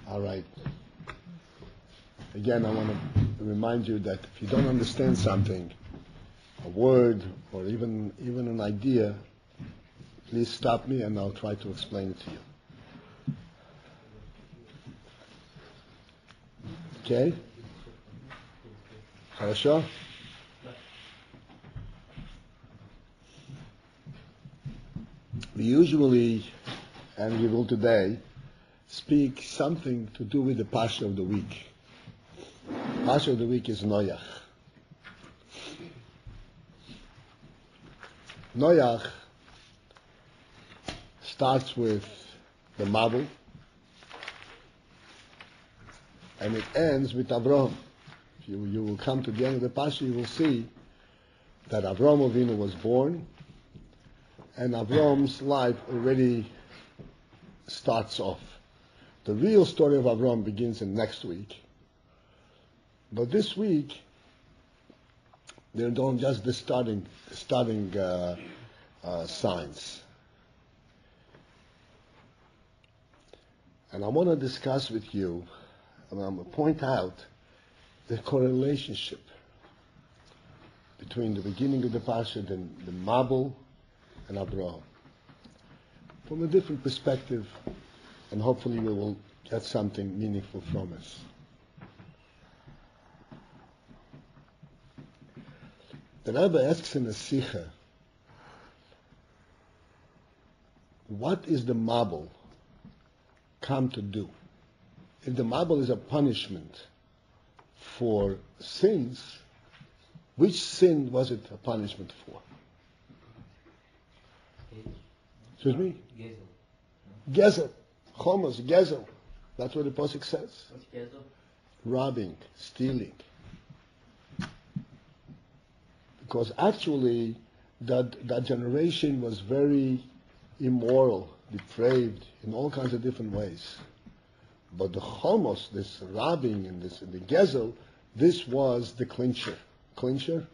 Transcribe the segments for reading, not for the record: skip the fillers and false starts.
All right. Again, I want to remind you that if you don't understand something, a word or even an idea, please stop me and I'll try to explain it to you. Okay? Хорошо? We usually, and we will today, speak something to do with the Pasha of the week. Pasha of the week is Noach. Noach starts with the Mabul, and it ends with Avraham. You will come to the end of the Pasha, you will see that Avraham Avinu was born, and Avraham's life already starts off. The real story of Avraham begins in next week. But this week, they're doing just the starting signs. And I want to discuss with you, and I'm going to point out the correlation between the beginning of the Pasha and the Mabul and Abraham. From a different perspective, and hopefully we will get something meaningful from us. The Rebbe asks in a Sikha, what is the Mabul come to do? If the Mabul is a punishment for sins, which sin was it a punishment for? Excuse me? Gezel. Chomos, Gezel. That's what the Pasuk says. What's Gezel? Robbing, stealing. Because actually, that generation was very immoral, depraved, in all kinds of different ways. But the Chomos, this robbing and the Gezel, this was the clincher. Clincher?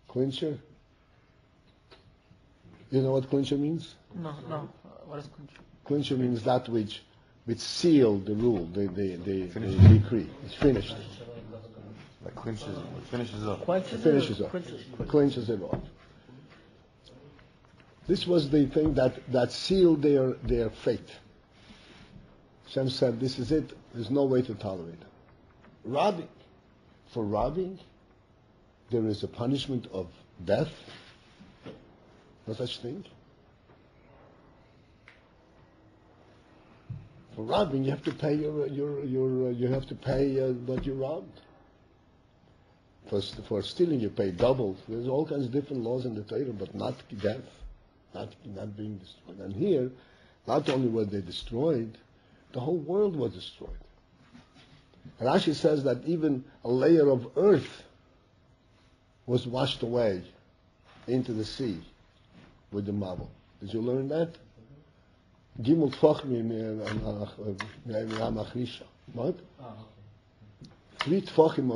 Clincher? You know what clincher means? No. What is clincher? Clincher means that which sealed the rule, the decree. It's finished. That finishes up. Clinches it off. This was the thing that sealed their fate. Hashem said, this is it. There's no way to tolerate it. Robbing. For robbing, there is a punishment of death. No such thing. For robbing, you have to pay you have to pay what you robbed. For stealing, you pay double. There's all kinds of different laws in the Torah, but not death, not being destroyed. And here, not only were they destroyed, the whole world was destroyed. And Rashi says that even a layer of earth was washed away into the sea with the Mabul. Did you learn that? Gimel Tfachim Machrisha. What? 3 Tfachim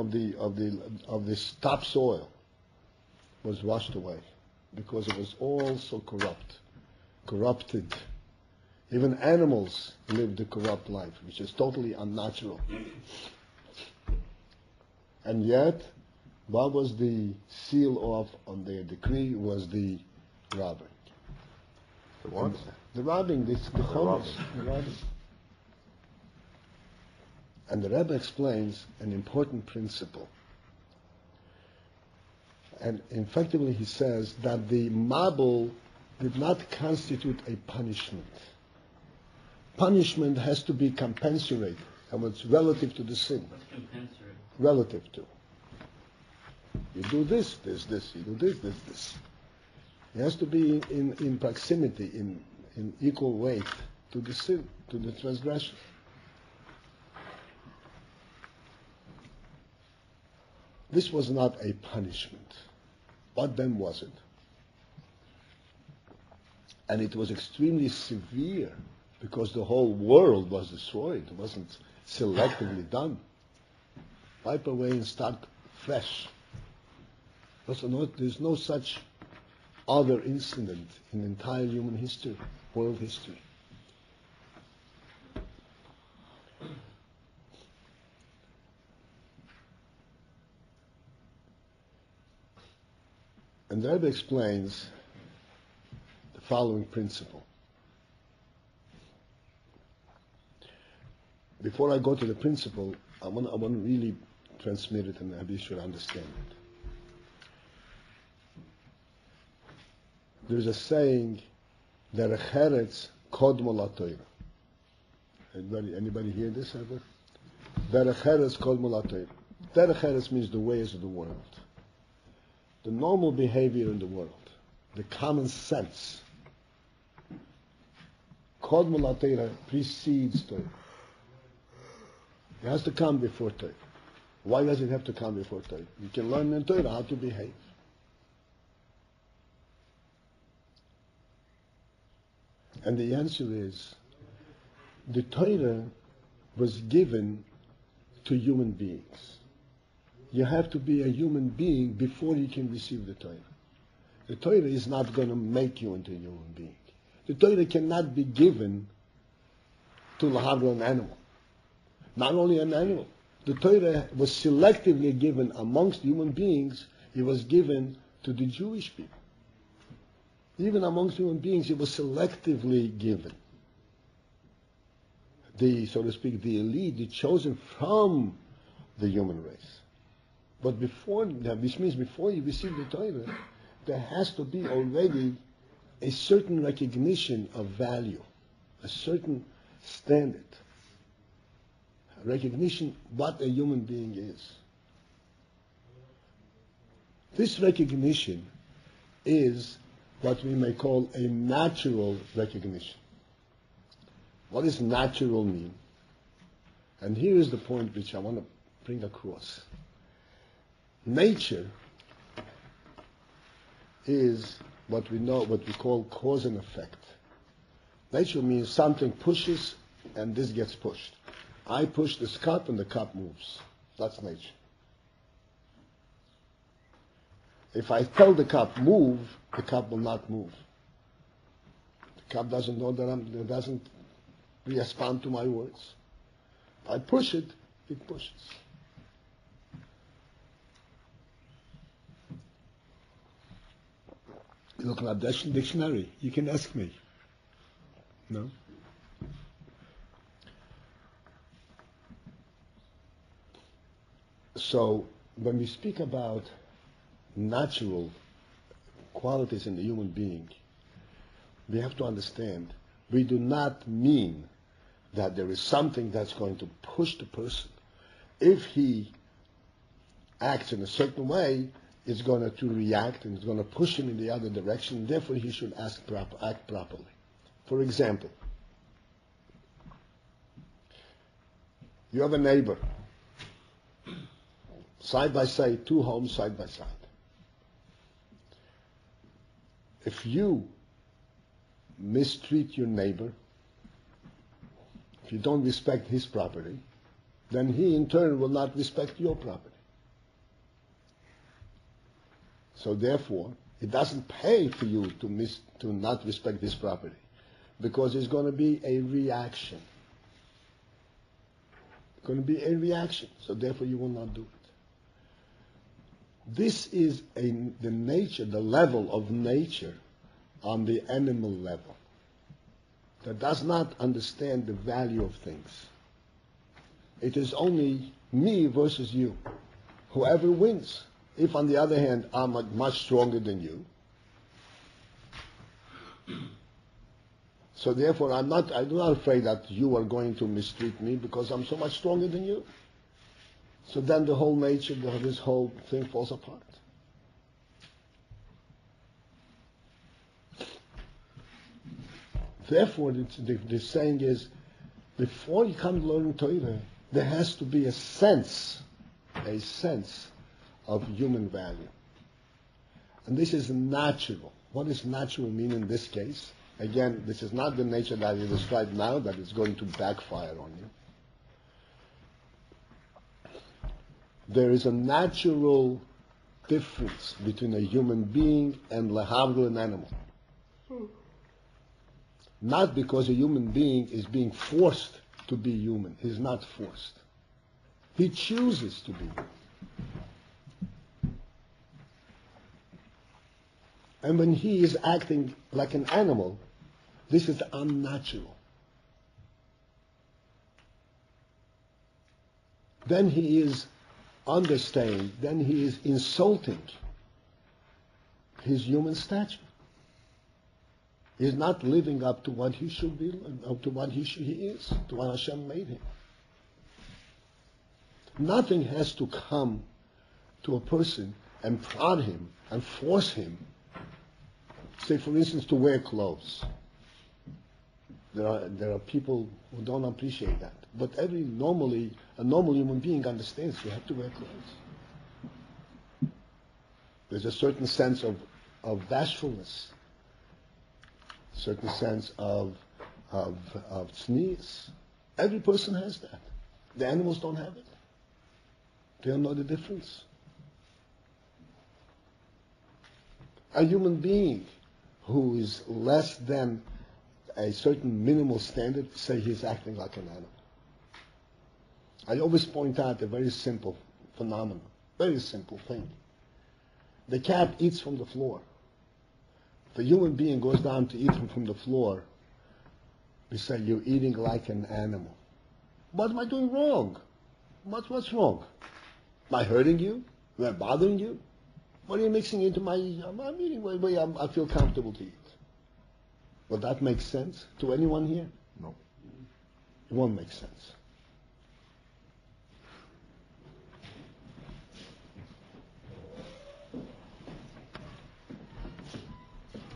of the topsoil was washed away because it was all so corrupted. Even animals lived a corrupt life, which is totally unnatural. And yet, what was the seal off on their decree was the robbing. The what? The robbing, the chomos, the robbing. And the Rebbe explains an important principle. And effectively he says that the Mabul did not constitute a punishment. Punishment has to be compensate, and it's relative to the sin. What's compensate? Relative to. You do this, this. You do this, this. It has to be in proximity, in equal weight to the sin, to the transgression. This was not a punishment. What then was it? And it was extremely severe because the whole world was destroyed. It wasn't selectively done. Wipe away and start fresh. There's no such other incident in entire human history, world history. And the Rebbe explains the following principle. Before I go to the principle, I want to really transmit it and Rebbe should understand it. There's a saying, Derech Eretz Kodmo LaTorah. Anybody hear this ever? Derech Eretz Kodmo LaTorah. Derech Eretz means the ways of the world. The normal behavior in the world, the common sense. Kodmo LaTorah precedes Torah. It has to come before Torah. Why does it have to come before Torah? You can learn in Torah how to behave. And the answer is, the Torah was given to human beings. You have to be a human being before you can receive the Torah. The Torah is not going to make you into a human being. The Torah cannot be given to an animal. Not only an animal. The Torah was selectively given amongst human beings. It was given to the Jewish people. Even amongst human beings, it was selectively given. So to speak, the elite, the chosen from the human race. But this means before you receive the Torah, there has to be already a certain recognition of value, a certain standard, a recognition what a human being is. This recognition is what we may call a natural recognition. What does natural mean? And here is the point which I want to bring across. Nature is what we call cause and effect. Nature means something pushes and this gets pushed. I push this cup and the cup moves. That's nature. If I tell the cup move, the cup will not move. The cup doesn't know that it doesn't respond to my words. If I push it, it pushes. You look at that dictionary, you can ask me. No? So, when we speak about natural qualities in the human being, we have to understand, we do not mean that there is something that's going to push the person. If he acts in a certain way, it's going to react and it's going to push him in the other direction. Therefore, he should act properly. For example, you have a neighbor, side by side, two homes side by side. If you mistreat your neighbor, if you don't respect his property, then he in turn will not respect your property. So therefore, it doesn't pay for you to not respect this property, because there's going to be a reaction. It's going to be a reaction. So therefore, you will not do it. This is the nature, the level of nature on the animal level that does not understand the value of things. It is only me versus you. Whoever wins. If, on the other hand, I'm much stronger than you, so therefore I'm not afraid that you are going to mistreat me because I'm so much stronger than you. So then the whole nature, this whole thing falls apart. Therefore, the saying is, before you come to learn Torah, there has to be a sense of human value. And this is natural. What does natural mean in this case? Again, this is not the nature that you described now, that is going to backfire on you. There is a natural difference between a human being and lehavdil, an animal. Not because a human being is being forced to be human. He's not forced. He chooses to be human. And when he is acting like an animal, this is unnatural. Then he is understanding, then he is insulting his human stature. He's not living up to what he should be, up to what he is, to what Hashem made him. Nothing has to come to a person and prod him and force him, say for instance, to wear clothes. There are people who don't appreciate that. But a normal human being understands you have to wear clothes. There's a certain sense of bashfulness, certain sense of tznius. Every person has that. The animals don't have it. They don't know the difference. A human being who is less than a certain minimal standard, say he's acting like an animal. I always point out a very simple phenomenon, very simple thing. The cat eats from the floor. If a human being goes down to eat from the floor, we say, you're eating like an animal. What am I doing wrong? What's wrong? Am I hurting you? Am I bothering you? What are you mixing into my... I'm eating the way I feel comfortable to eat. Will that make sense to anyone here? No. It won't make sense.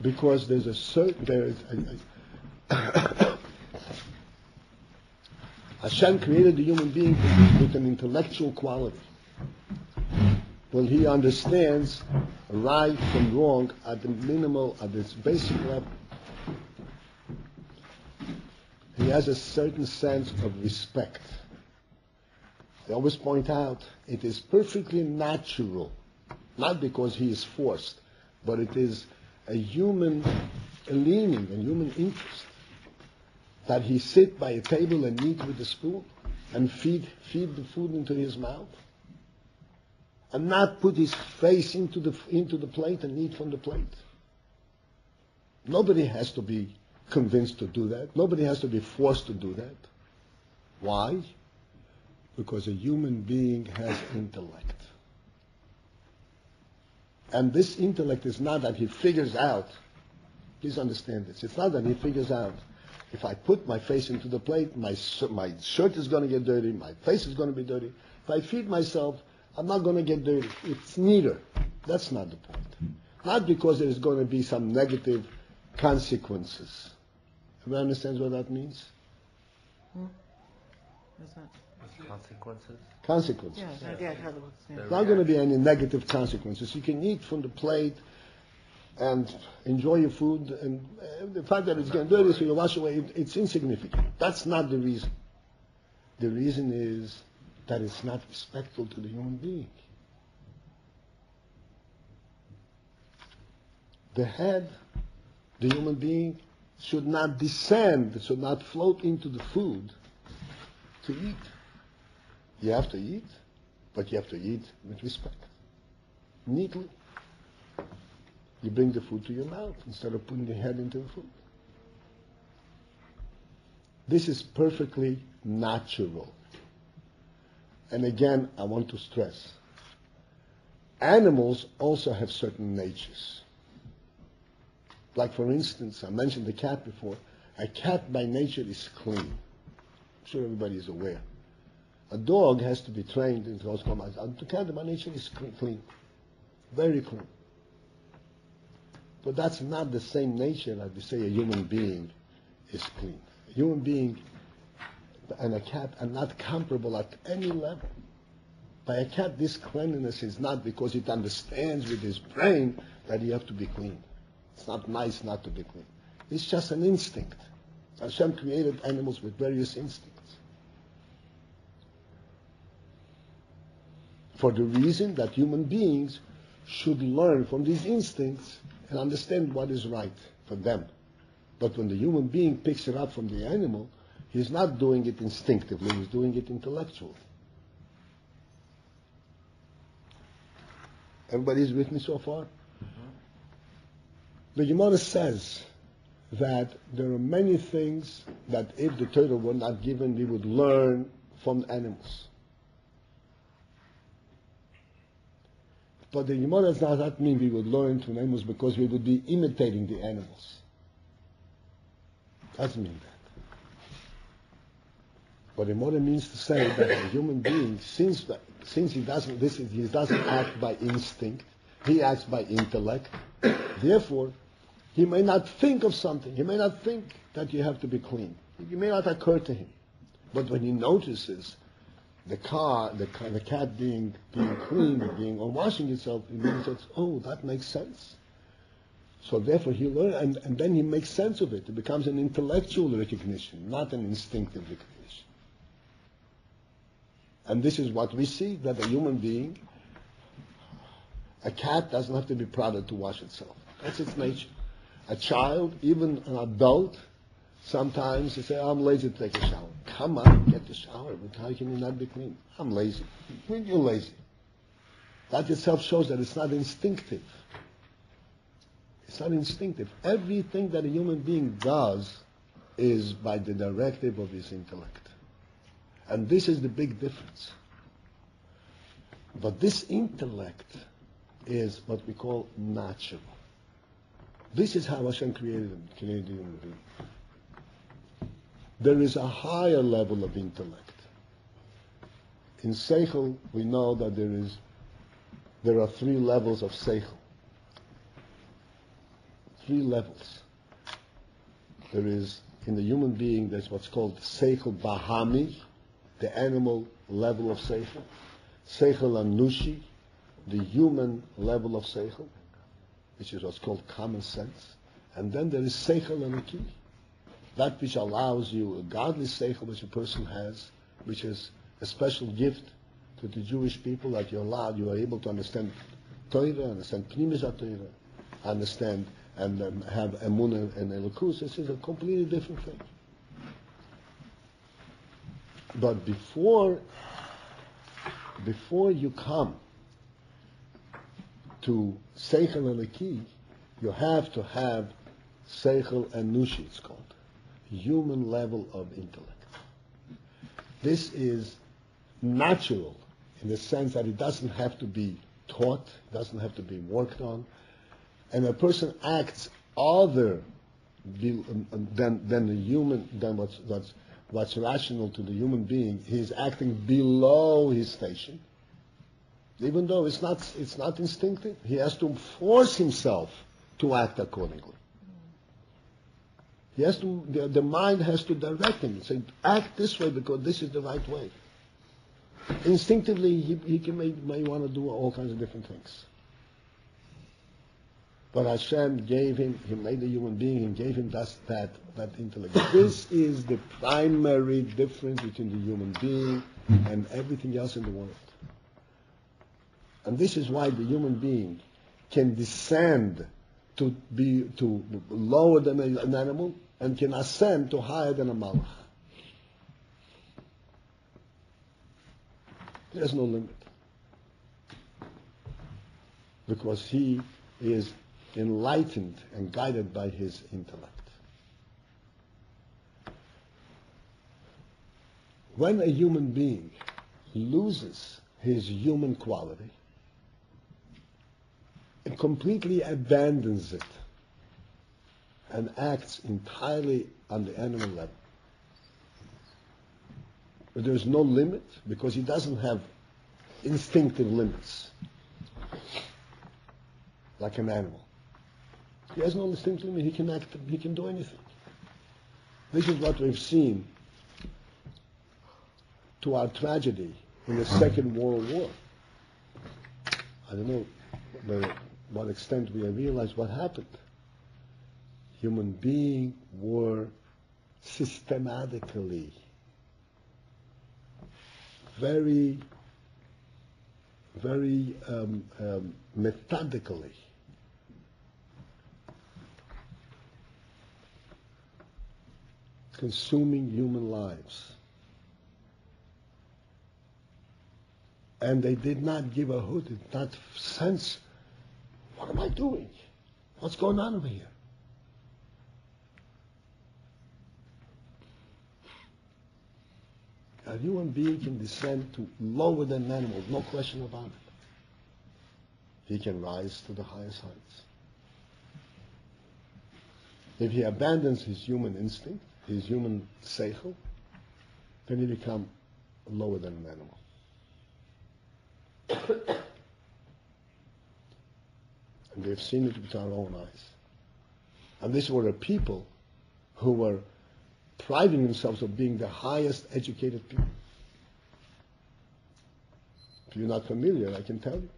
Because there's Hashem created the human being with an intellectual quality. Well, he understands right from wrong at the minimal, at its basic level. He has a certain sense of respect. I always point out, it is perfectly natural, not because he is forced, but it is a human leaning, a human interest, that he sit by a table and eat with a spoon and feed the food into his mouth, and not put his face into the plate and eat from the plate. Nobody has to be convinced to do that. Nobody has to be forced to do that. Why? Because a human being has intellect. And this intellect is not that he figures out, please understand this, it's not that he figures out, if I put my face into the plate, my shirt is going to get dirty, my face is going to be dirty. If I feed myself, I'm not going to get dirty. It's neither. That's not the point. Not because there is going to be some negative consequences. Everyone understands what that means? What's that? Consequences? Consequences. Yeah, I heard about this. There's not going to be any negative consequences. You can eat from the plate and enjoy your food, and the fact that it's getting dirty so you wash away, it's insignificant. That's not the reason. The reason is that it's not respectful to the human being. The head, the human being, should not descend, should not float into the food to eat. You have to eat, but you have to eat with respect. Neatly. You bring the food to your mouth instead of putting your head into the food. This is perfectly natural. And again, I want to stress, animals also have certain natures. Like for instance, I mentioned the cat before. A cat by nature is clean. I'm sure everybody is aware. A dog has to be trained in those commands. The cat by nature is clean. Very clean. But that's not the same nature as we say a human being is clean. A human being and a cat are not comparable at any level. By a cat, this cleanliness is not because it understands with his brain that you have to be clean. It's not nice not to be clean. It's just an instinct. Hashem created animals with various instincts. For the reason that human beings should learn from these instincts and understand what is right for them. But when the human being picks it up from the animal, he's not doing it instinctively, he's doing it intellectually. Everybody's with me so far? The Gemara says that there are many things that if the Torah were not given, we would learn from animals. But the Gemara does not mean we would learn from animals because we would be imitating the animals. Doesn't mean that. What the Gemara means to say that a human being, since he doesn't act by instinct, he acts by intellect. Therefore, he may not think of something. He may not think that you have to be clean. It may not occur to him. But when he notices the cat being clean, or washing itself, he says, oh, that makes sense. So therefore he learns, and then he makes sense of it. It becomes an intellectual recognition, not an instinctive recognition. And this is what we see, that a human being, a cat doesn't have to be prodded to wash itself. That's its nature. A child, even an adult, sometimes they say, I'm lazy to take a shower. Come on, get the shower. But how can you not be clean? I'm lazy. When you're lazy. That itself shows that it's not instinctive. It's not instinctive. Everything that a human being does is by the directive of his intellect. And this is the big difference. But this intellect is what we call natural. This is how Hashem created human being. There is a higher level of intellect. In Seichel, we know that there are 3 levels of Seichel. 3 levels. There is, in the human being, there's what's called Seichel Bahami, the animal level of Seichel. Seichel Anushi, the human level of Seichel, which is what's called common sense. And then there is Seichel Anaki, that which allows you, a godly Seichel which a person has, which is a special gift to the Jewish people, that you are able to understand Torah, understand Pnimis HaTorah, understand and have Emunah and Elokus. This is a completely different thing. But before you come to Seichel Eliki, you have to have Seichel Enushi, it's called, human level of intellect. This is natural in the sense that it doesn't have to be taught, it doesn't have to be worked on, and a person acts other than the human, than what's rational to the human being. He's acting below his station. Even though it's not instinctive, he has to force himself to act accordingly. He has to, the mind has to direct him, say, act this way because this is the right way. Instinctively, he may want to do all kinds of different things. But Hashem gave him, he made a human being and gave him that intellect. This is the primary difference between the human being and everything else in the world. And this is why the human being can descend to lower than an animal and can ascend to higher than a malach. There's no limit. Because he is enlightened and guided by his intellect. When a human being loses his human quality, it completely abandons it and acts entirely on the animal level. But there's no limit because he doesn't have instinctive limits like an animal. He has no instinctive limit. He can act. He can do anything. This is what we've seen to our tragedy in the Second World War. I don't know to what extent we have realized what happened. Human beings were systematically very, very methodically. Consuming human lives. And they did not give a hoot, did not sense, what am I doing? What's going on over here? A human being can descend to lower than animals, no question about it. He can rise to the highest heights. If he abandons his human instinct, his human seichel, then he becomes lower than an animal. And we have seen it with our own eyes. And these were a people who were priding themselves of being the highest educated people. If you're not familiar, I can tell you.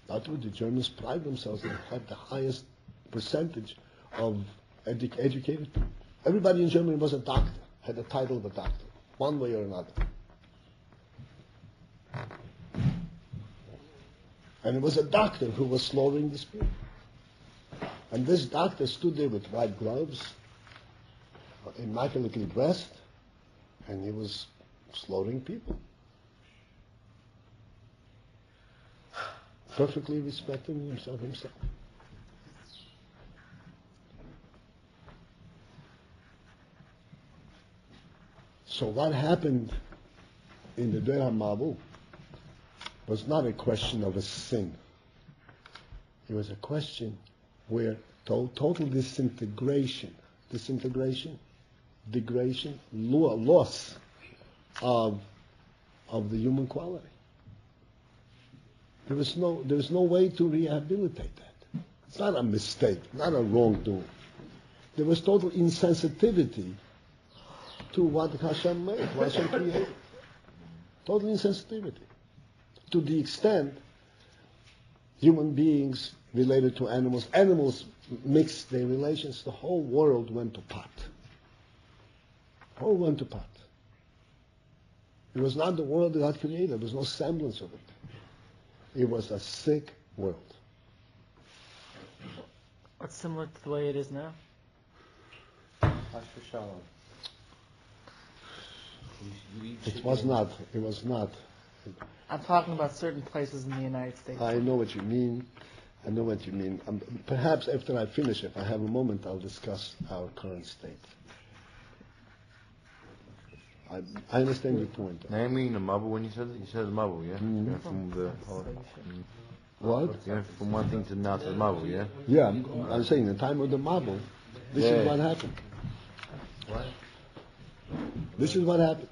That's what the Germans pride themselves on, have the highest percentage of educated people. Everybody in Germany was a doctor, had the title of a doctor, one way or another. And it was a doctor who was slaughtering these people. And this doctor stood there with white gloves, immaculately dressed, and he was slaughtering people. Perfectly respecting himself. So what happened in the Der HaMabul was not a question of a sin. It was a question where total disintegration, degradation, loss of the human quality. There was no way to rehabilitate that. It's not a mistake, not a wrongdoing. There was total insensitivity to what Hashem made, what Hashem created. Total insensitivity. To the extent human beings related to animals mixed their relations, the whole world went to pot. Whole went to pot. It was not the world that God created. There was no semblance of it. It was a sick world. It's similar to the way it is now. It was not. I'm talking about certain places in the United States. I know what you mean. Perhaps after I finish, if I have a moment, I'll discuss our current state. I understand your point. Namely, in the Mabul, when you said it, you said the Mabul, yeah? Mm-hmm. You went from the What? You went from one thing to now to the Mabul, yeah? Yeah, I'm saying the time of the Mabul, this is what happened. What? This is what happened.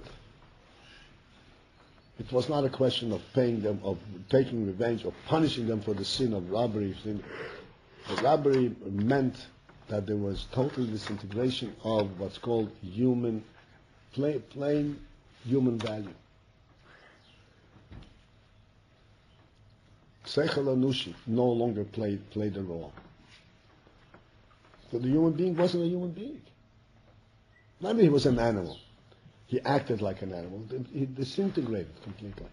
It was not a question of paying them, of taking revenge, of punishing them for the sin of robbery. The robbery meant that there was total disintegration of what's called plain human value. Seichel Anushi no longer played a role. So the human being wasn't a human being. Not that he was an animal. He acted like an animal. He disintegrated completely.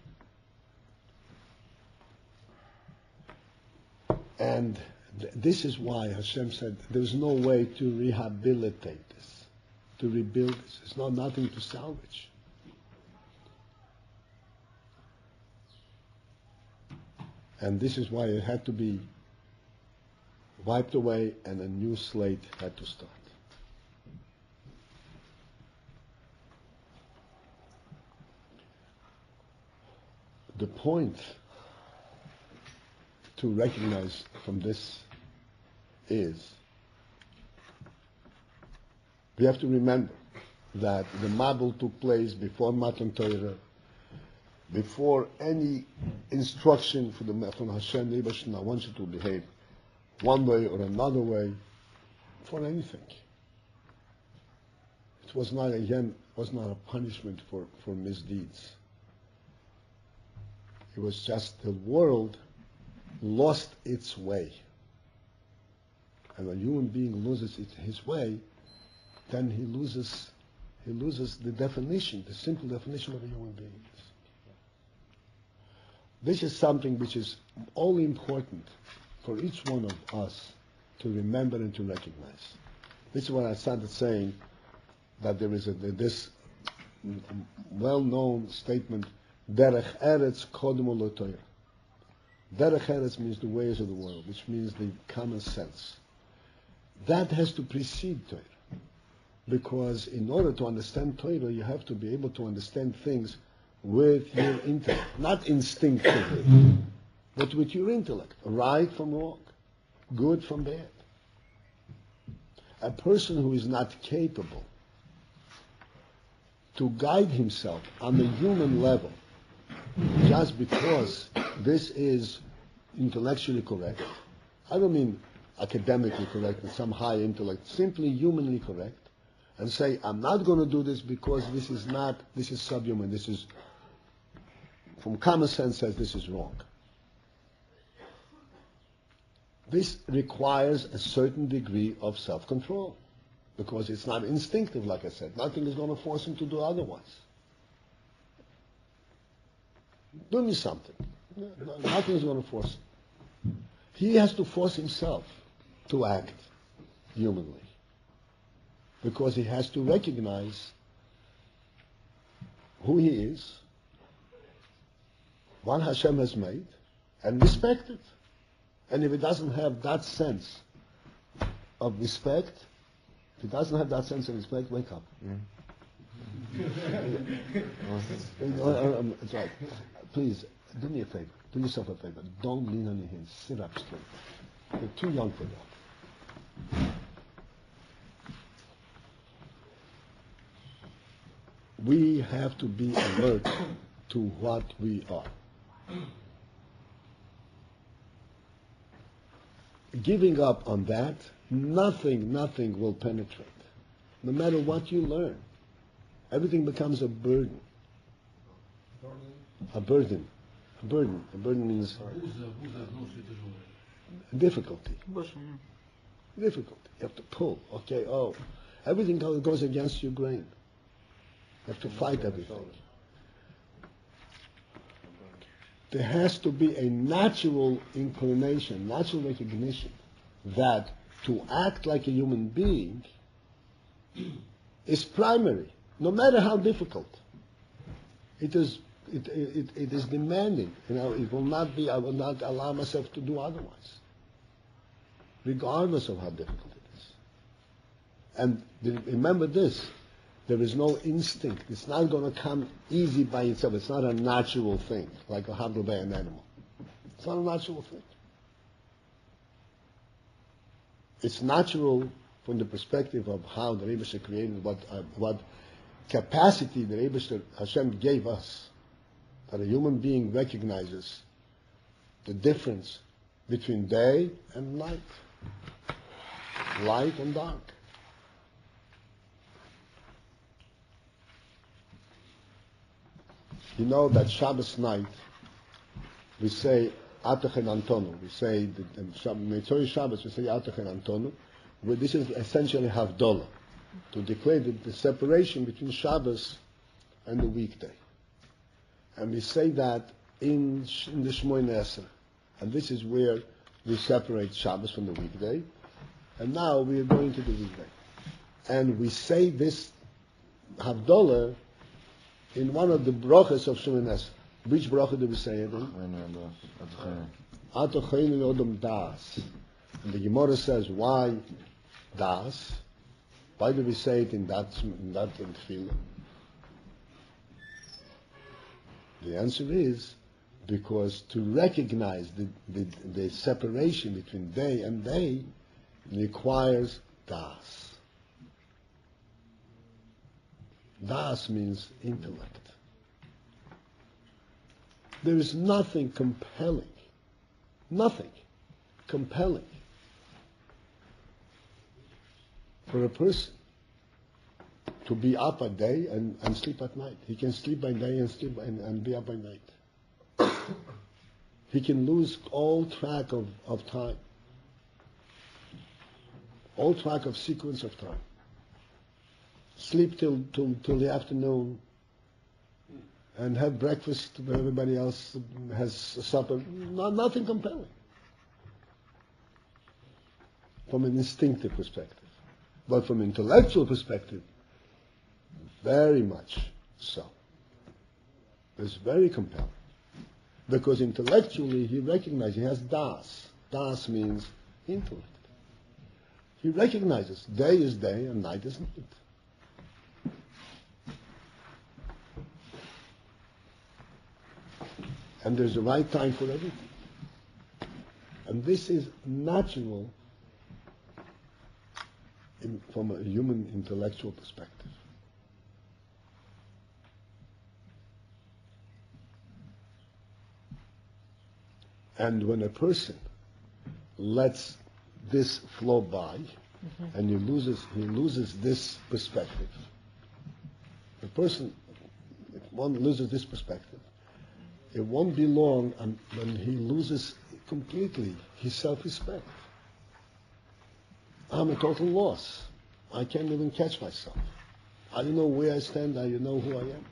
And this is why Hashem said there's no way to rehabilitate this, to rebuild this. There's nothing to salvage. And this is why it had to be wiped away and a new slate had to start. The point to recognize from this is we have to remember that the Mabul took place before Matan Torah, before any instruction from Hashem, I want you to behave one way or another way for anything. It was not a punishment for misdeeds. It was just the world lost its way. And when a human being loses his way, then he loses the definition, the simple definition of a human being. This is something which is all important for each one of us to remember and to recognize. This is what I started saying, that there is this well-known statement, Derech Eretz Kodmo L'Torah. Derech Eretz means the ways of the world, which means the common sense. That has to precede Torah. Because in order to understand Torah, you have to be able to understand things with your intellect. Not instinctively, but with your intellect. Right from wrong, good from bad. A person who is not capable to guide himself on the human level just because this is intellectually correct. I don't mean academically correct with some high intellect, simply humanly correct, and say, I'm not going to do this because this is subhuman, this is, from common sense says this is wrong. This requires a certain degree of self-control, because it's not instinctive, like I said. Nothing is going to force him to do otherwise. Do me something. Nothing is going to force him. He has to force himself to act humanly, because he has to recognize who he is, what Hashem has made, and respect it. And if he doesn't have that sense of respect, wake up. It's right. Please, do me a favor. Do yourself a favor. Don't lean on your hands. Sit up straight. You're too young for that. We have to be alert to what we are. Giving up on that, nothing will penetrate. No matter what you learn, everything becomes a burden. A burden means difficulty. Difficulty. You have to pull. Okay, everything goes against your grain. You have to fight everything. There has to be a natural inclination, natural recognition that to act like a human being is primary, no matter how difficult. It is demanding. It will not be. I will not allow myself to do otherwise, regardless of how difficult it is. And remember this: there is no instinct. It's not going to come easy by itself. It's not a natural thing, like a handle by an animal. It's not a natural thing. It's natural from the perspective of how the Rebbe created, what capacity the Rebbe Hashem gave us, that a human being recognizes the difference between day and night, light and dark. You know that Shabbos night, we say Atachen Antonu. We say Mitzvah Shabbos. We say Atachen Antonu. This is essentially Havdalah, to declare the separation between Shabbos and the weekday. And we say that in the Shmoyne Esrei. And this is where we separate Shabbos from the weekday. And now we are going to the weekday. And we say this Havdalah in one of the brachas of Shmoyne Esrei. Which bracha do we say it in? Atocheinu Odom Das. And the Gemara says, why Das? Why do we say it in that tefillah? The answer is because to recognize the separation between day and day requires Das. Das means intellect. There is nothing compelling for a person to be up at day and sleep at night. He can sleep by day and be up by night. He can lose all track of time, all track of sequence of time. Sleep till the afternoon, and have breakfast when everybody else has supper. Nothing compelling from an instinctive perspective. But from an intellectual perspective, very much so. It's very compelling. Because intellectually he recognizes, he has das. Das means intellect. He recognizes day is day and night is night. And there's a right time for everything. And this is natural from a human intellectual perspective. And when a person lets this flow by, and he loses this perspective. The person, if one loses this perspective, it won't be long when he loses completely his self-respect. I'm a total loss. I can't even catch myself. I don't know where I stand. I don't know who I am.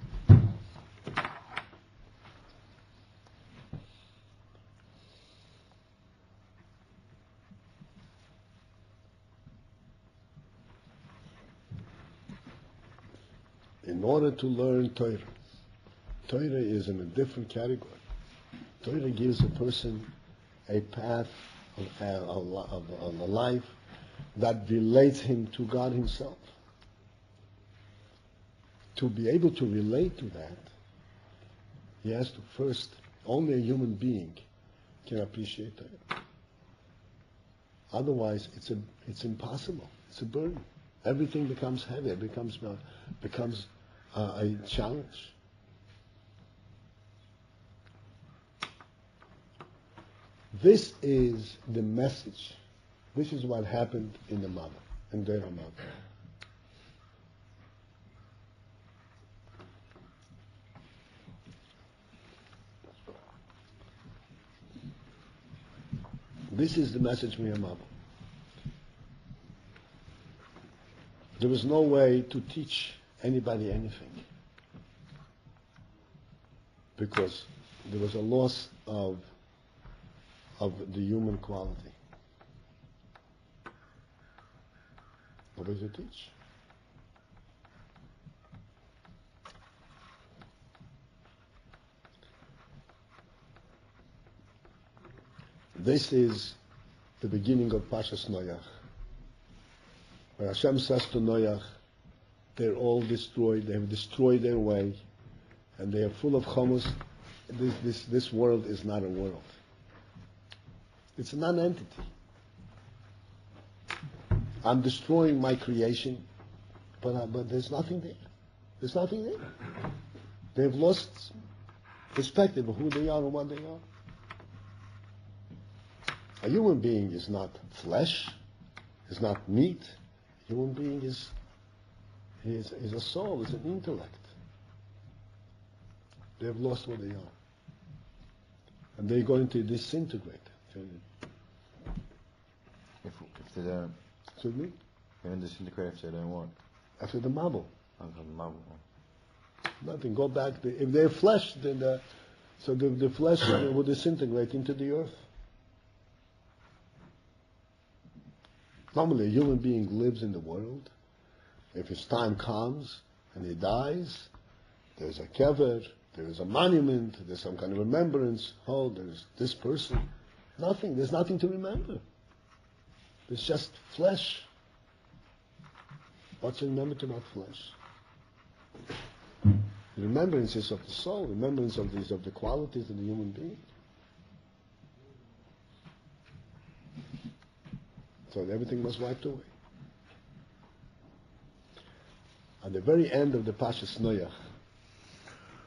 In order to learn Torah, Torah is in a different category. Torah gives a person a path of a life that relates him to God himself. To be able to relate to that, he has to first, only a human being can appreciate Torah. Otherwise, it's impossible. It's a burden. Everything becomes heavy. It becomes a challenge. This is the message. This is what happened in the mother, in their mother. This is the message Miyamabo. There was no way to teach anybody anything because there was a loss of the human quality. What does it teach? This is the beginning of Pashas Noach. When Hashem says to Noach, they're all destroyed, they have destroyed their way, and they are full of chomus. This world is not a world. It's a non-entity. I'm destroying my creation, but there's nothing there. There's nothing there. They've lost perspective of who they are and what they are. A human being is not flesh, is not meat. A human being is a soul, is an intellect. They've lost what they are. And they're going to disintegrate. If they don't, Excuse me? they don't disintegrate if they don't want. After the marble. After the marble. Nothing. Go back. If they're flesh, then the flesh will disintegrate into the earth. Normally, a human being lives in the world. If his time comes and he dies, there's a kever, there's a monument, there's some kind of remembrance. Oh, there's this person. Nothing. There's nothing to remember. It's just flesh. What's remembered about flesh? The remembrance is of the soul. Remembrance of the qualities of the human being. So everything was wiped away. At the very end of the Pashas Noach,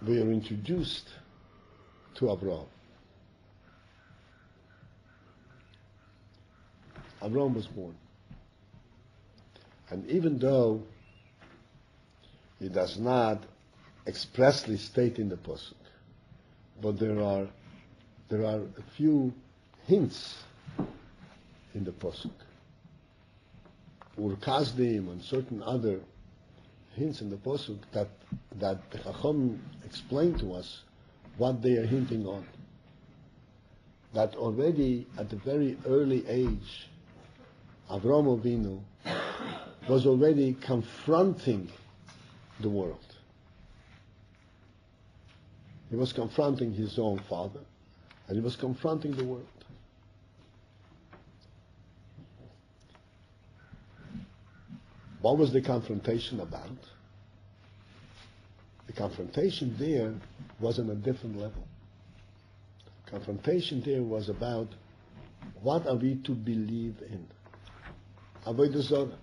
we are introduced to Abraham. Abraham was born. And even though he does not expressly state in the Pasuk, but there are a few hints in the Pasuk. Ur Kasdim and certain other hints in the Pasuk that the Chacham explained to us what they are hinting on. That already at a very early age, Avraham Avinu was already confronting the world. He was confronting his own father, and he was confronting the world. What was the confrontation about? The confrontation there was on a different level. Confrontation there was about what are we to believe in. Avodah Zarah.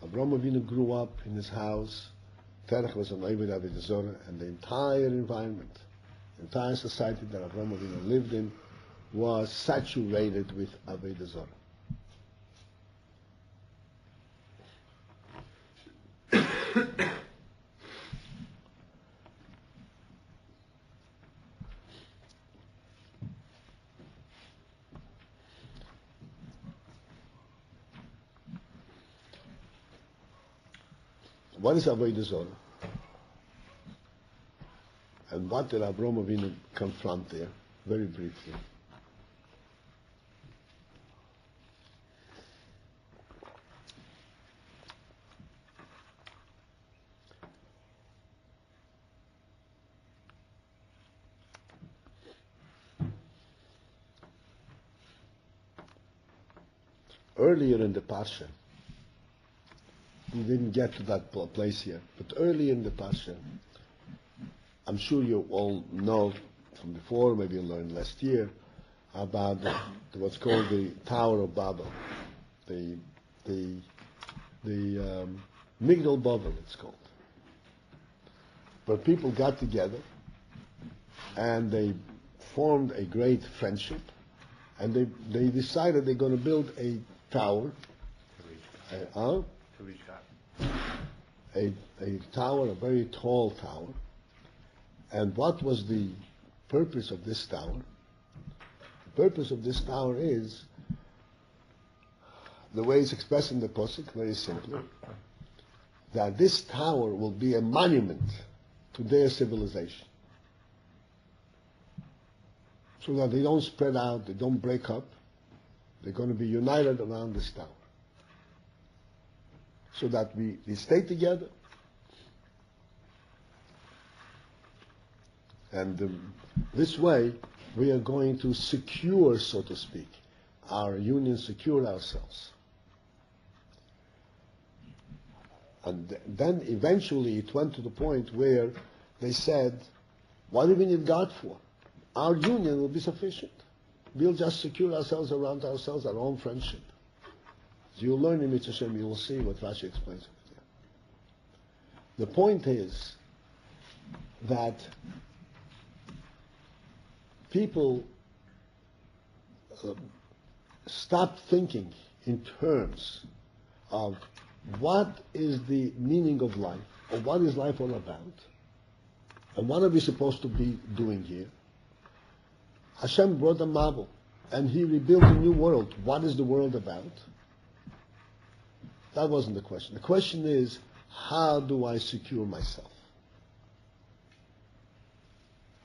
Avraham Avinu grew up in his house. Terach was an Avodah Zarah, and the entire environment, the entire society that Avraham Avinu lived in was saturated with Avodah Zarah. What is Avodah Zarah? And what did Avraham Avinu confront there? Very briefly. Earlier in the Parsha, we didn't get to that place here, but early in the Parsha, I'm sure you all know from before, maybe you learned last year, about what's called the Tower of Babel, the Migdal Babel, it's called, where people got together and they formed a great friendship, and they decided they're going to build a tower. A tower, a very tall tower. And what was the purpose of this tower? The purpose of this tower is, the way it's expressed in the Pasuk, very simply, that this tower will be a monument to their civilization. So that they don't spread out, they don't break up, they're going to be united around this tower. So that we stay together, and this way we are going to secure, so to speak, our union, secure ourselves. And then eventually it went to the point where they said, what do we need God for? Our union will be sufficient. We'll just secure ourselves around ourselves, our own friendship. As you'll learn in Mitzvah Shem, you will see what Rashi explains. The point is that people stop thinking in terms of what is the meaning of life, or what is life all about, and what are we supposed to be doing here. Hashem brought a Mabel, and He rebuilt a new world. What is the world about? That wasn't the question. The question is, how do I secure myself?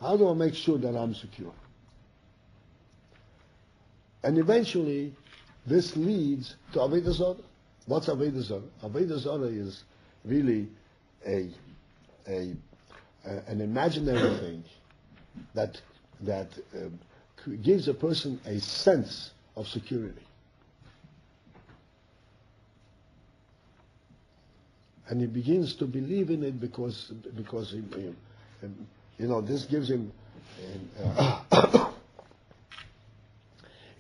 How do I make sure that I'm secure? And eventually, this leads to Avodah Zarah. What's Avodah Zarah? Avodah Zarah is really an imaginary thing that gives a person a sense of security. And he begins to believe in it because this gives him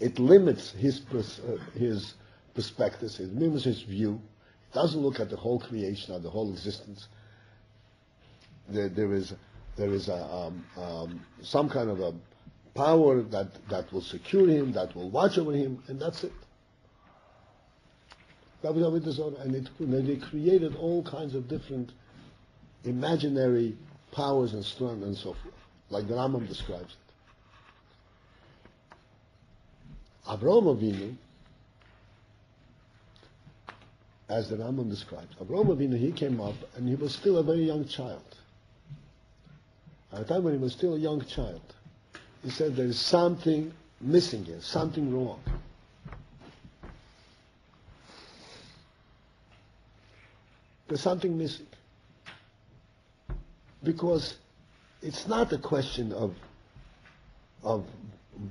it limits his perspectives, it limits his view. It doesn't look at the whole creation or the whole existence. There is some kind of a power that will secure him, that will watch over him, and that's it. That was Avodah Zarah, and they created all kinds of different imaginary powers and strength and so forth, like the Rambam describes it. Avraham Avinu as the Rambam describes. Avraham Avinu, he came up and he was still a very young child. At the time when he was still a young child, he said there is something missing here, something wrong. There's something missing. Because it's not a question of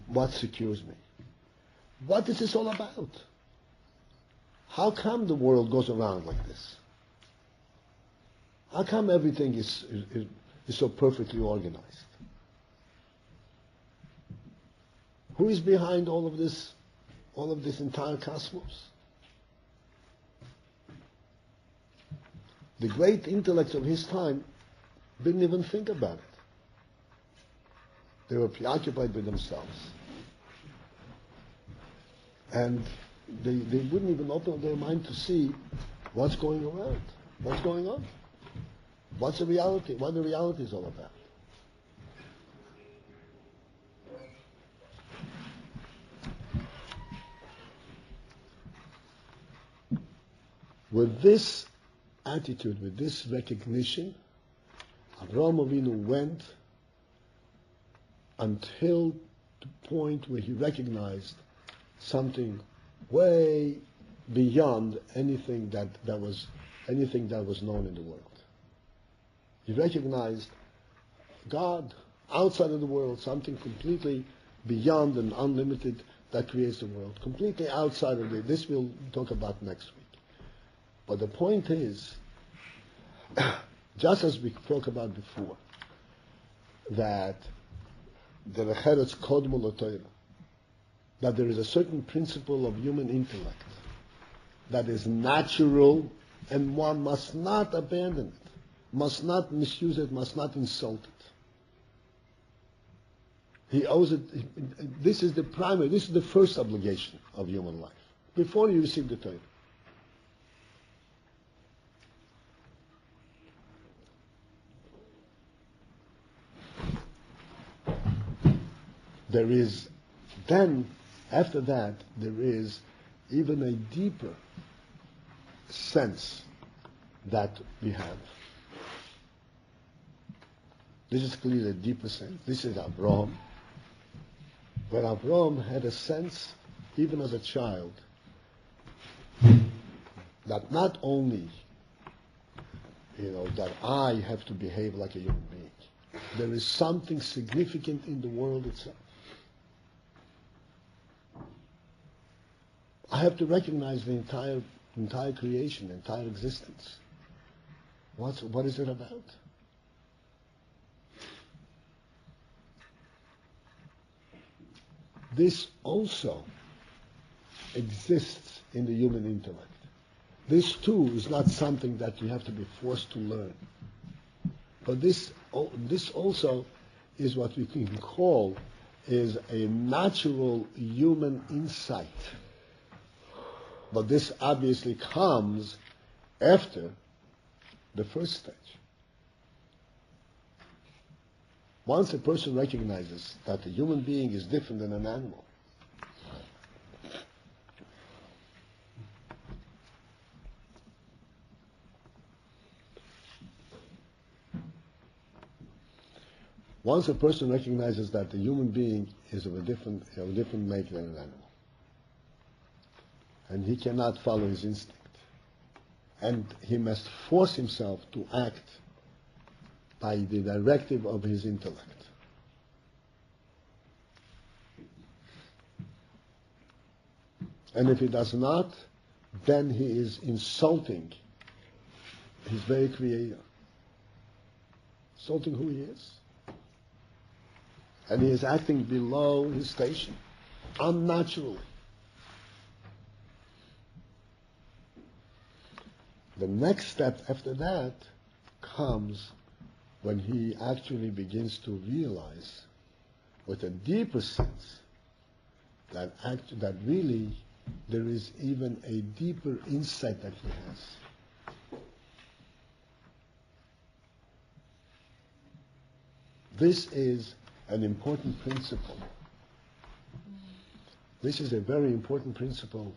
what secures me. What is this all about? How come the world goes around like this? How come everything is so perfectly organized? Who is behind all of this entire cosmos? The great intellects of his time didn't even think about it. They were preoccupied with themselves. And they wouldn't even open their mind to see what's going around, what's going on, what's the reality, what the reality is all about. With this attitude, with this recognition, Avraham Avinu went until the point where he recognized something way beyond anything that was known in the world. He recognized God outside of the world, something completely beyond and unlimited that creates the world, completely outside of it. This we'll talk about next week. But the point is, just as we spoke about before, that the recheretz kodmu l'Torah, that there is a certain principle of human intellect that is natural and one must not abandon it, must not misuse it, must not insult it. He owes it. This is the primary, this is the first obligation of human life, before you receive the Torah. There is, then, after that, there is even a deeper sense that we have. This is clearly a deeper sense. This is Avraham. But Avraham had a sense, even as a child, that not only, that I have to behave like a human being. There is something significant in the world itself. I have to recognize the entire creation, the entire existence. What is it about? This also exists in the human intellect. This too is not something that you have to be forced to learn. But this also is what we can call is a natural human insight. But this obviously comes after the first stage. Once a person recognizes that a human being is different than an animal, once a person recognizes that the human being is of a different make than an animal, and he cannot follow his instinct, and he must force himself to act by the directive of his intellect. And if he does not, then he is insulting his very creator, insulting who he is. And he is acting below his station, unnaturally. The next step after that comes when he actually begins to realize with a deeper sense that really there is even a deeper insight that he has. This is an important principle. This is a very important principle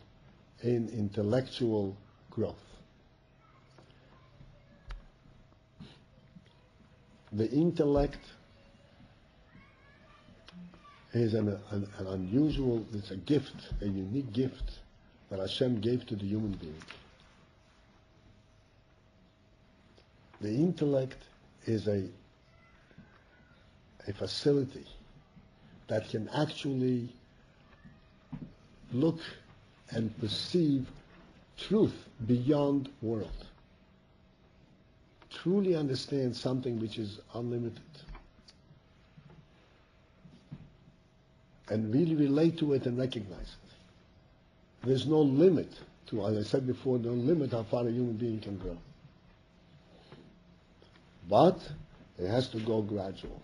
in intellectual growth. the intellect is an unusual, it's a gift, a unique gift that Hashem gave to the human being. The intellect is a facility that can actually look and perceive truth beyond world. Truly understand something which is unlimited. And really relate to it and recognize it. There's no limit to, as I said before, no limit how far a human being can grow. But it has to go gradual.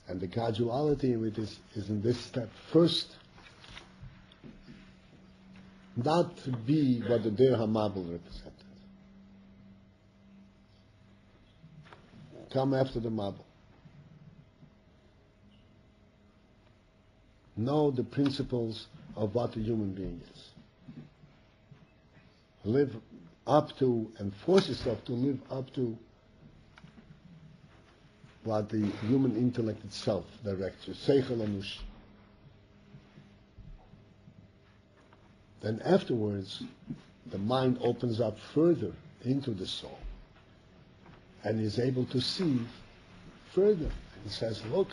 And the graduality in it is in this step. First, not to be what the Der Hamabel represented. Come after the Mabel. Know the principles of what a human being is. Live up to and force yourself to live up to what the human intellect itself directs you. Seichel Anush. Then afterwards, the mind opens up further into the soul and is able to see further. It says, look,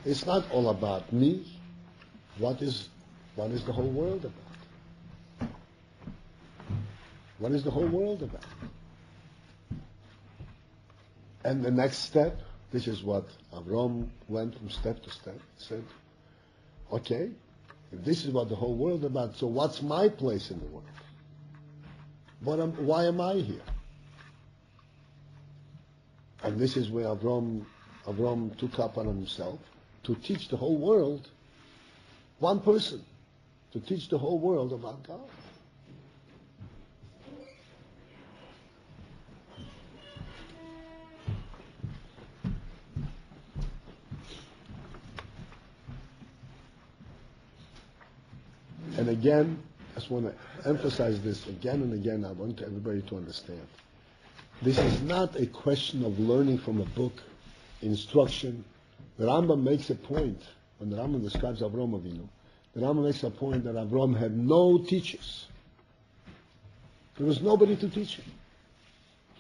it's not all about me. What is the whole world about? What is the whole world about? And the next step, this is what Avram went from step to step. He said, okay, if this is what the whole world is about, so what's my place in the world? Why am I here? And this is where Avram took up on himself to teach the whole world, one person, to teach the whole world about God. And again, I just want to emphasize this again and again. I want everybody to understand. This is not a question of learning from a book, instruction. The Rambam makes a point, when the Rambam describes Avram Avinu, the Rambam makes a point that Avram had no teachers. There was nobody to teach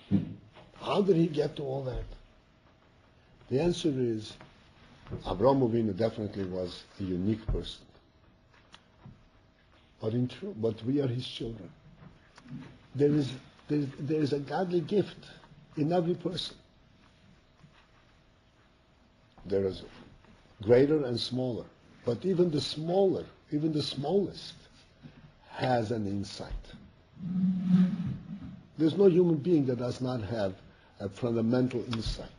him. How did he get to all that? The answer is, Avram Avinu definitely was a unique person. But we are his children. There is a godly gift in every person. There is greater and smaller. But even the smaller, even the smallest, has an insight. There's no human being that does not have a fundamental insight.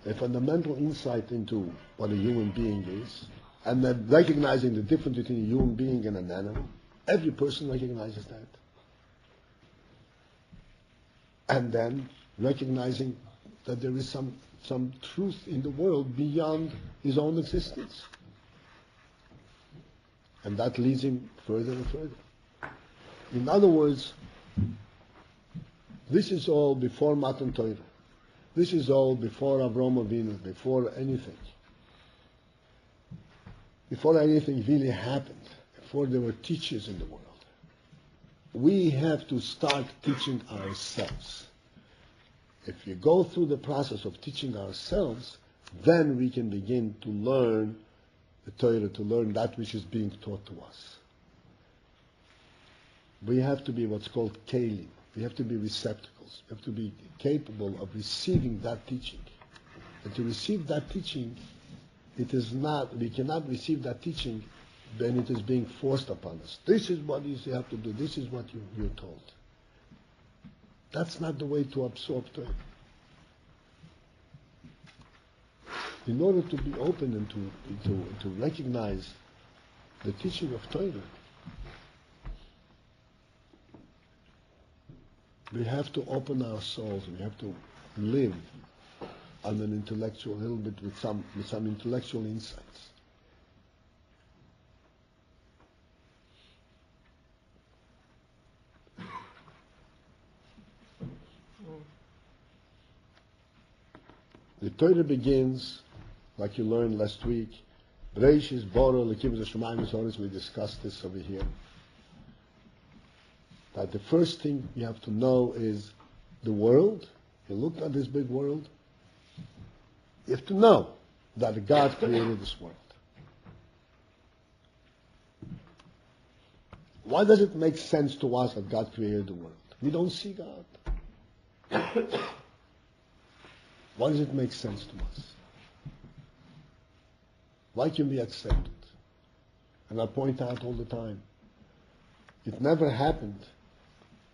A fundamental insight into what a human being is, and then recognizing the difference between a human being and an animal. Every person recognizes that. And then recognizing that there is some truth in the world beyond his own existence. And that leads him further and further. In other words, this is all before Matan Torah. This is all before Avram Avinu, before anything. Before anything really happened, before there were teachers in the world. We have to start teaching ourselves. If you go through the process of teaching ourselves, then we can begin to learn the Torah, to learn that which is being taught to us. We have to be what's called kelim. We have to be receptacles. We have to be capable of receiving that teaching. And to receive that teaching, we cannot receive that teaching when it is being forced upon us. This is what you have to do. This is what you're told. That's not the way to absorb Torah. In order to be open and to recognize the teaching of Torah, we have to open our souls. We have to live on an intellectual, a little bit with some intellectual insights. The Torah begins, like you learned last week, Bereshis, Bora, Lekim, Zeshamayim, Zoris, we discussed this over here. That the first thing you have to know is the world. You look at this big world, you have to know that God created this world. Why does it make sense to us that God created the world? We don't see God. Why does it make sense to us? Why can we accept it? And I point out all the time, it never happened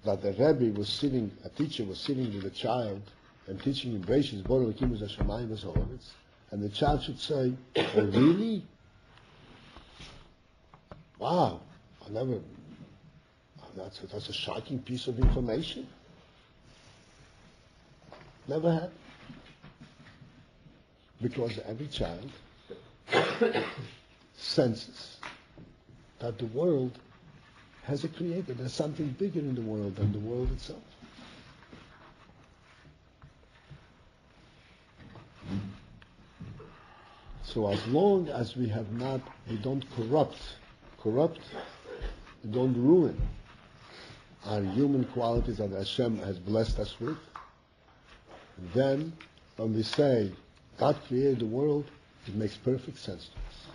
that the Rebbe was sitting, a teacher was sitting with a child and teaching him Bereshis, Bora, Lekim, Zeshamayim, Zoris, and the child should say, "Oh, really? Wow, I never. That's a shocking piece of information. Never happened." Because every child senses that the world has a creator. There's something bigger in the world than the world itself. So as long as we don't corrupt, we don't ruin our human qualities that Hashem has blessed us with, then when we say God created the world, it makes perfect sense to us.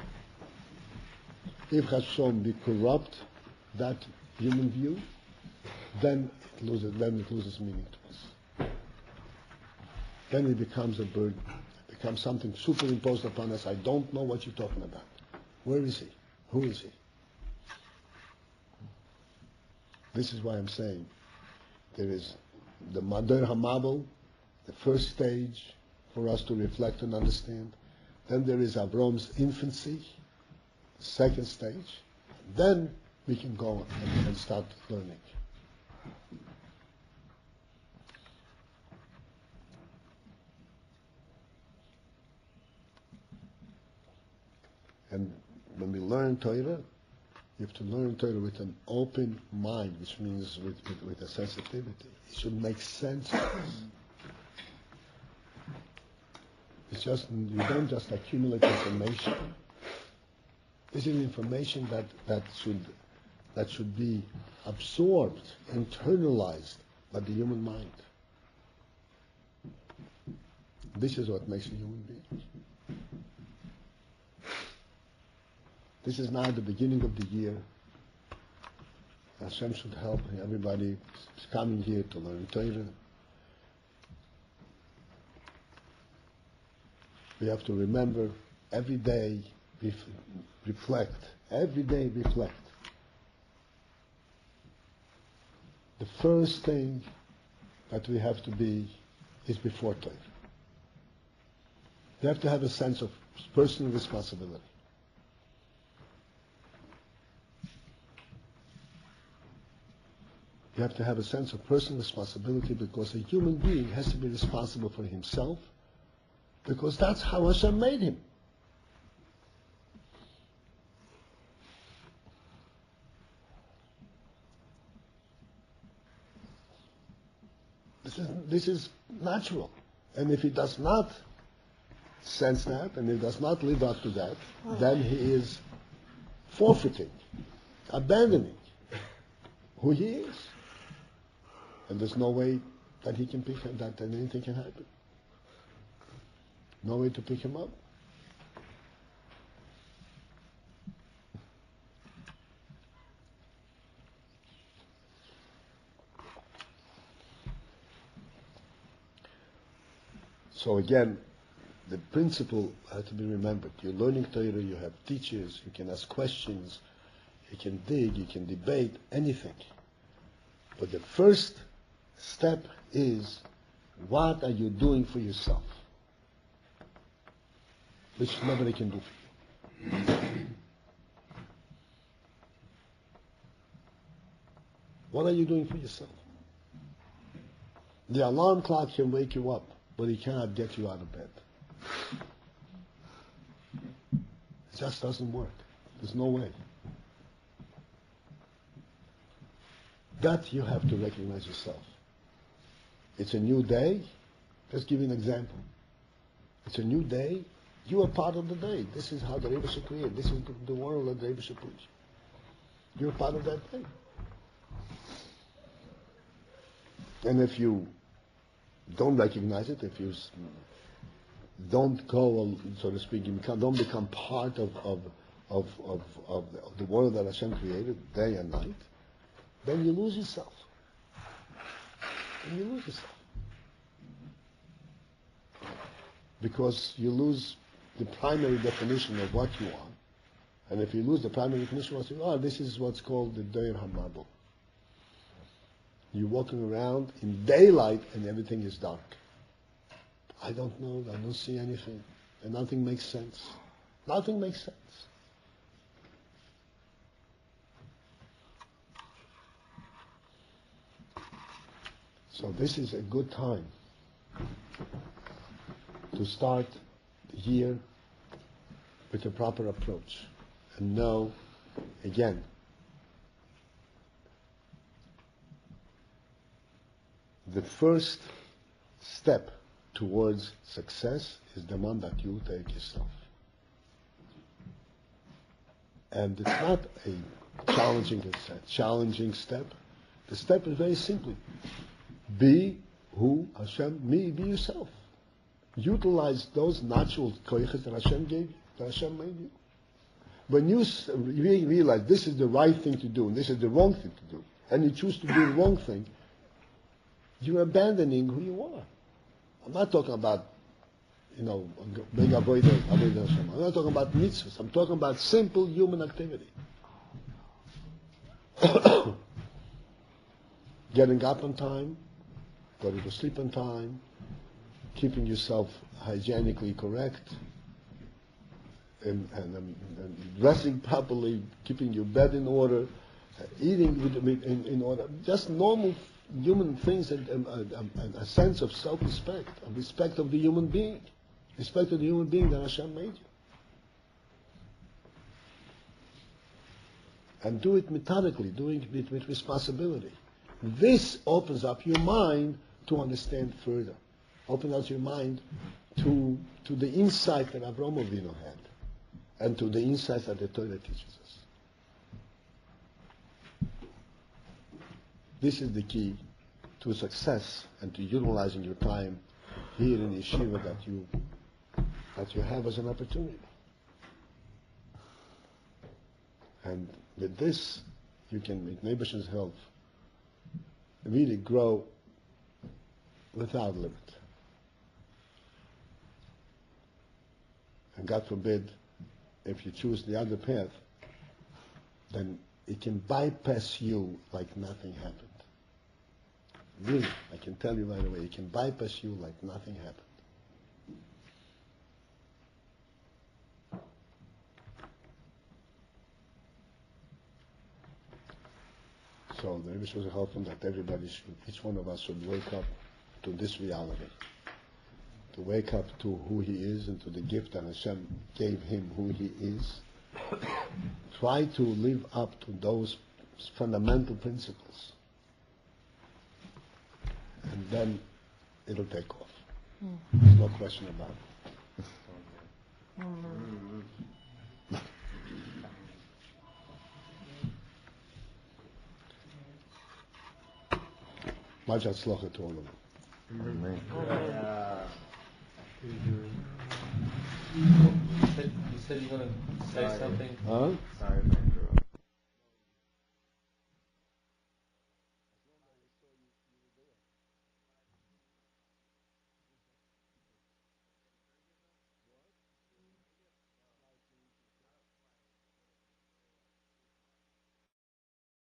If Hashem we corrupt that human view, then it loses meaning to us. Then it becomes a burden. It becomes something superimposed upon us. I don't know what you're talking about. Where is he? Who is he? This is why I'm saying there is the Madar Hamabel, the first stage for us to reflect and understand. Then there is Avram's infancy, the second stage. Then we can go and start learning. And when we learn Torah, you have to learn Torah with an open mind, which means with a sensitivity. It should make sense to us. It's just, you don't just accumulate information. This is information that should be absorbed, internalized by the human mind. This is what makes a human being. This is now the beginning of the year. Hashem should help everybody who's coming here to learn Torah. We have to remember every day, reflect. Every day reflect. The first thing that we have to be is before Torah. You have to have a sense of personal responsibility. You have to have a sense of personal responsibility because a human being has to be responsible for himself because that's how Hashem made him. This is natural. And if he does not sense that and he does not live up to that, then he is forfeiting, abandoning who he is. And there's no way that he can pick him, that anything can happen. No way to pick him up. So again, the principle has to be remembered. You're learning Torah, you have teachers, you can ask questions, you can dig, you can debate, anything. But the first step is, what are you doing for yourself? Which nobody can do for you. What are you doing for yourself? The alarm clock can wake you up, but it cannot get you out of bed. It just doesn't work. There's no way. That you have to recognize yourself. It's a new day. Just give you an example. It's a new day. You are part of the day. This is how the Rebbe should create. This is the world that the Rebbe should preach. You're part of that day. And if you don't recognize it, if you don't go, so to speak, don't become part of the world that Hashem created, day and night, then you lose yourself. And you lose yourself. Because you lose the primary definition of what you are. And if you lose the primary definition of what you are, this is what's called the Deir HaMabul. You're walking around in daylight and everything is dark. I don't know, I don't see anything. And nothing makes sense. Nothing makes sense. So this is a good time to start the year with a proper approach. And know, again, the first step towards success is the one that you take yourself. And it's not a challenging step. The step is very simply, be who Hashem, be yourself. Utilize those natural koiches that Hashem gave you, that Hashem made you. When you realize this is the right thing to do and this is the wrong thing to do, and you choose to do the wrong thing, you're abandoning who you are. I'm not talking about, big avoid Hashem. I'm not talking about mitzvahs. I'm talking about simple human activity. Getting up on time, going to sleep on time, keeping yourself hygienically correct, and dressing properly, keeping your bed in order, eating in order, just normal human things, and a sense of self-respect, a respect of the human being, respect of the human being that Hashem made you. And do it methodically, doing it with responsibility. This opens up your mind to understand further. Opens up your mind to the insight that Avraham Avinu had, and to the insights that the Torah teaches us. This is the key to success and to utilizing your time here in yeshiva that you have as an opportunity. And with this, you can, with Nebash's help, really grow without limit. And God forbid, if you choose the other path, then it can bypass you like nothing happened. Really, I can tell you right away, it can bypass you like nothing happened. So the Rebbe was helpful that everybody should, each one of us should wake up to this reality. To wake up to who he is and to the gift that Hashem gave him, who he is. Try to live up to those fundamental principles. And then it'll take off. There's no question about it. Much hatzlacha to all of them. Amen. You said you're going to say something? Huh? Sorry.